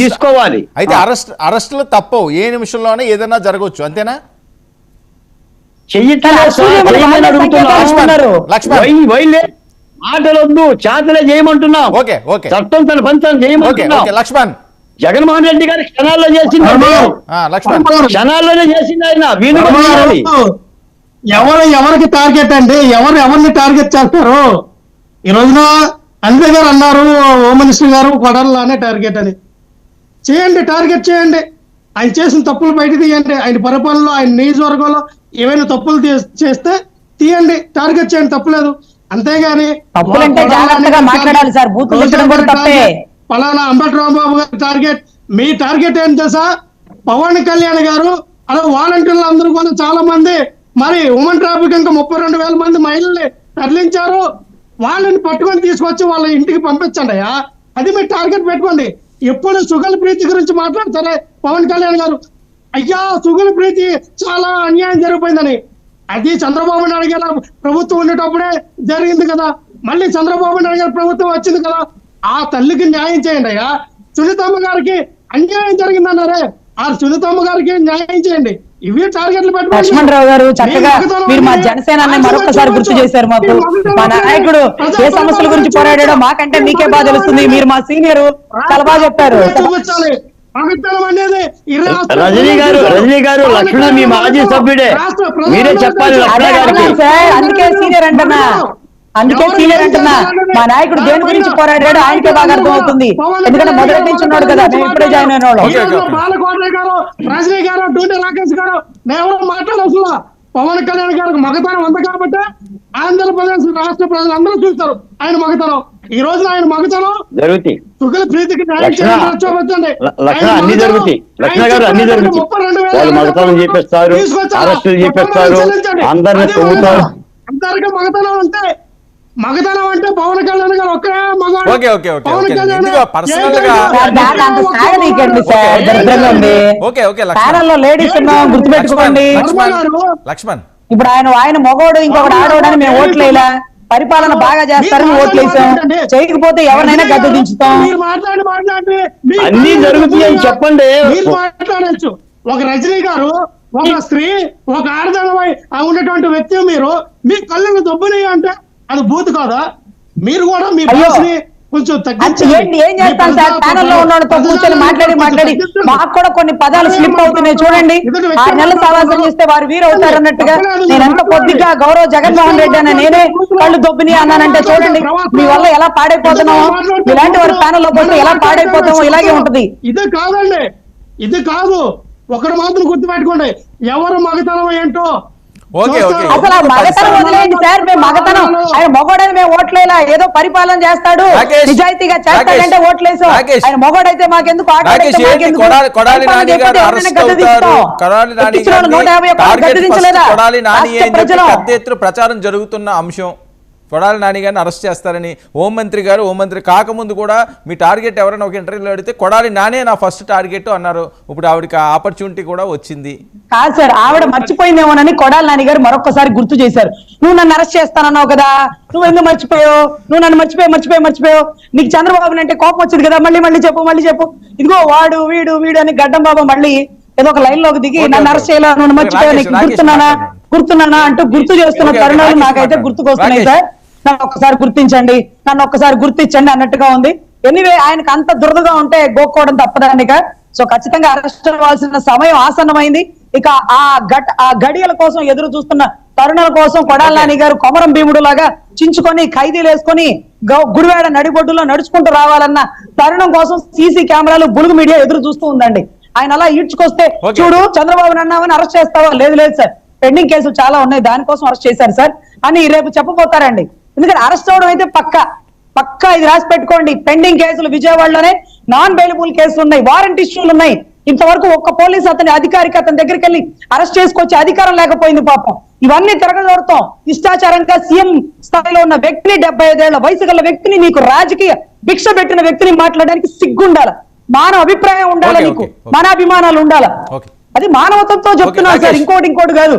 తీసుకోవాలి. అయితే అరెస్టులు తప్పవు, ఏ నిమిషంలోనే ఏదైనా జరగవచ్చు, అంతేనా? మాటలొద్దు, చేతలే చేయమంటున్నాం. చట్టం తన పని తను చేయమంటున్నాం. లక్ష్మణ్, జగన్మోహన్ రెడ్డి గారి క్షణాల్లో చేసింది, క్షణాల్లోనే చేసింది ఆయన. ఎవరికి టార్గెట్ అండి? ఎవరిని టార్గెట్ చేస్తారు? ఈ రోజున అంజయ్ గారు అన్నారు, హోమ్ మినిస్టర్ గారు కొడాలనే టార్గెట్ అని. చేయండి, టార్గెట్ చేయండి. ఆయన చేసిన తప్పులు బయట తీయండి. ఆయన పరిపాలనలో, ఆయన నియోజకవర్గంలో ఏమైనా తప్పులు చేస్తే తీయండి, టార్గెట్ చేయండి, తప్పులేదు. అంతేగాని పలానా అంబటి రాంబాబు గారి టార్గెట్, మీ టార్గెట్ ఏం తెలుసా? పవన్ కళ్యాణ్ గారు అలా వాలంటీర్లు అందరూ కూడా చాలా మంది మరి ఉమెన్ ట్రాఫిక్ ఇంకా 32,000 మంది మహిళల్ని తరలించారు. వాళ్ళని పట్టుకొని తీసుకొచ్చి వాళ్ళ ఇంటికి పంపించండి అయ్యా. అది మీ టార్గెట్ పెట్టుకోండి. ఎప్పుడు సుగల ప్రీతి గురించి మాట్లాడతారే పవన్ కళ్యాణ్ గారు, అయ్యా సుగల ప్రీతి చాలా అన్యాయం జరిగిపోయిందని. అది చంద్రబాబు నాయుడు గారు ప్రభుత్వం ఉండేటప్పుడే జరిగింది కదా, మళ్ళీ చంద్రబాబు నాయుడు గారి ప్రభుత్వం వచ్చింది కదా. ఆ తల్లికి న్యాయం చేయండి అయ్యా. సునీతమ్మ గారికి అన్యాయం జరిగిందన్నారే, ఆ సునీతమ్మ గారికి న్యాయం చేయండి. ఇవి టార్గెట్లు పెట్టుకోండి. లక్ష్మణరావు గారు, చక్కగా మీరు మా జనసేనాన్ని మరొకసారి గుర్తు చేశారు. మాకు మా నాయకుడు ఏ సమస్యల గురించి పోరాడాడో మాకంటే మీకే బాగా తెలుస్తుంది. మీరు మా సీనియర్, చాలా బాగా చెప్పారు. రజనీ గారు లక్ష్మణ మీ మాజీ సభ్యుడే, మీరే చెప్పాలి లక్ష్మణ గారికి. అందుకే సీనియర్ అంటున్నా, మా నాయకుడు దేని గురించి పోరాడాడు ఆయనకే బాగా అర్థం అవుతుంది. ఎందుకంటే మొదటి నుంచి ఉన్నాడు కదా, మేము ఇప్పుడే జాయిన్ అయిన వాళ్ళు. బాలకోట గారు, రజనీ గారు, డూటి రాకేష్ గారు, నేను మాట్లాడాల్సిన పవన్ కళ్యాణ్ గారికి మగతనం ఉంది కాబట్టి ఆంధ్రప్రదేశ్ రాష్ట్ర ప్రజలు అందరూ చూస్తారు ఆయన మగతనం. ఈ రోజు ఆయన మగతనం జరుగుతాయి, సుగల ప్రీతికి న్యాయం చేయాలని అన్ని జరుగుతాయి. లక్ష్మణ గారు అన్ని జరుగుతాయి. వాళ్ళు మగతనం చేపిస్తారు, అరెస్టులు చేపిస్తారు, అందరినీ తొమ్ముతారు. అందరికీ మగతనం అంటే పవన్ కళ్యాణ్ గారు ఒక్కరే మగవాడు. గుర్తుపెట్టుకోండి. ఇప్పుడు ఆయన మగవాడు ఇంకొకటి ఆడవాడని మేము ఓట్లేలా, పరిపాలన బాగా చేస్తారని ఓట్లేసాం. చేయకపోతే ఎవరినైనా గద్దె దించుతాం. అన్ని జరుగుతాయని చెప్పండి. మీరు మాట్లాడచ్చు. ఒక రజనీ గారు, ఒక స్త్రీ, ఒక ఆడదనమై ఉన్నటువంటి వ్యక్తి, మీరు మీ కళ్ళను దొబ్బుని అంటే అది బూత్ కాదా? మీరు కూడా మీ కొంచెం ఏం చేస్తాను సార్, ప్యానల్ లో ఉన్నతో కూర్చొని మాట్లాడి మాకు కూడా కొన్ని పదాలు స్లిప్ అవుతున్నాయి. చూడండి, 6 నెలలు సవాసం చేస్తే వారు వీరు అవుతారు అన్నట్టుగా నేను ఎంత కొద్దిగా గౌరవ జగన్మోహన్ రెడ్డి అన్న నేనే కళ్ళు దొబ్బిని అన్నానంటే చూడండి మీ వల్ల ఎలా పాడైపోతున్నామో. ఇలాంటి వారి ప్యానల్ లో పోతే ఎలా పాడైపోతామో ఇలాగే ఉంటది. ఇది కాదండి, ఇది కాదు. ఒకటి మాత్రం గుర్తుపెట్టుకోండి, ఎవరు మగతనం ఏంటో. అసలు మగతనం వదిలేయండి సార్, మేము మగతనం ఆయన మొగోడని మేము ఓట్లేలా. ఏదో పరిపాలన చేస్తాడు, నిజాయితీగా చేస్తాడంటే ఓట్లేసాం. ఆయన మొగోడైతే మాకెందుకు? 150 ప్రచారం జరుగుతున్న అంశం. కొడాలి నాని గారిని అరెస్ట్ చేస్తారని హోంమంత్రి గారు, హోంమంత్రి కాకముందు కూడా మీ టార్గెట్ ఎవరైనా ఒక ఇంటర్వ్యూలో అడిగితే కొడాలి నానే నా ఫస్ట్ టార్గెట్ అన్నారు. ఇప్పుడు ఆవిడకి ఆపర్చునిటీ కూడా వచ్చింది. కాదు సార్, ఆవిడ మర్చిపోయిందేమోనని కొడాలి నాని గారు మరొకసారి గుర్తు చేశారు. నువ్వు నన్ను అరెస్ట్ చేస్తానన్నావు కదా, నువ్వు ఎందుకు మర్చిపోయావు? నువ్వు నన్ను మర్చిపోయావు. నీకు చంద్రబాబు అంటే కోపం వచ్చింది కదా, మళ్ళీ చెప్పు. ఇదిగో వాడు వీడు అని గడ్డం బాబా మళ్ళీ ఏదో ఒక లైన్ లోకి దిగి నన్ను అరెస్ట్ చేయాలి, నువ్వు మర్చిపోయావు, నీకు గుర్తున్నానా అంటూ గుర్తు చేస్తున్న తరుణాలు నాకైతే గుర్తుకొస్తున్నాయి సార్. నన్ను ఒక్కసారి గుర్తించండి అన్నట్టుగా ఉంది. ఎనీవే, ఆయనకు అంత దురదగా ఉంటే గోక్కోవడం తప్పదండిక. సో ఖచ్చితంగా అరెస్ట్ అవ్వాల్సిన సమయం ఆసన్నమైంది. ఇక ఆ గడియల కోసం ఎదురు చూస్తున్న తరుణాల కోసం కొడాలి నాని గారు కొమరం భీముడు లాగా చించుకొని ఖైదీలు వేసుకొని గుడివాడ నడిబొడ్డులో నడుచుకుంటూ రావాలన్న తరుణం కోసం సీసీ కెమెరాలు, బులుగు మీడియా ఎదురు చూస్తూ ఉందండి. ఆయన అలా ఈడ్చుకొస్తే చూడు చంద్రబాబు అన్నామని అరెస్ట్ చేస్తావా? లేదు సార్, పెండింగ్ కేసులు చాలా ఉన్నాయి, దానికోసం అరెస్ట్ చేశారు సార్ అని రేపు చెప్పబోతారండి. ఎందుకంటే అరెస్ట్ అవడం అయితే పక్కా ఇది రాసి పెట్టుకోండి. పెండింగ్ కేసులు విజయవాడలోనే నాన్ బెయిలబుల్ కేసులు ఉన్నాయి, వారెంట్ ఇష్యూలు ఉన్నాయి. ఇంతవరకు ఒక్క పోలీసు అధికారికి అతని దగ్గరికి వెళ్ళి అరెస్ట్ చేసుకొచ్చే అధికారం లేకపోయింది పాపం. ఇవన్నీ తిరగదోడతాం. ఇష్టాచారంగా సీఎం స్థాయిలో ఉన్న వ్యక్తిని, 75 ఏళ్ల వయసు గల వ్యక్తిని, నీకు రాజకీయ భిక్ష పెట్టిన వ్యక్తిని మాట్లాడడానికి సిగ్గుండాల, మానవ అభిప్రాయం ఉండాలా, నీకు మానాభిమానాలు ఉండాలా. అది మానవతతో చెప్తున్నాను సార్, ఇంకోటి కాదు.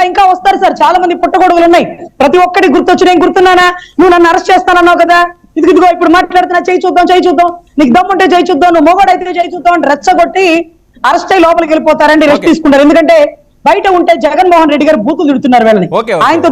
ఇంకా వస్తారు సార్, చాలా మంది పుట్టగొడుగులు ఉన్నాయి. ప్రతి ఒక్కటి గుర్తొచ్చి నేను గుర్తున్నానా? నువ్వు నన్ను అరెస్ట్ చేస్తానన్నావు కదా, ఇదిగో ఇప్పుడు మాట్లాడుతున్నా, చేయి చూద్దాం, నీకు దమ్ముంటే చేయి చూద్దాం, నువ్వు మొగడైతే చేయి చూద్దాం అని రెచ్చగొట్టి అరెస్ట్ అయ్యి లోపలికి వెళ్ళిపోతారండి, రెస్ట్ తీసుకుంటారు. ఎందుకంటే బయట ఉంటే జగన్మోహన్ రెడ్డి గారు బూతులు తిడుతున్నారు వీళ్ళని. ఓకే. ఆయనతో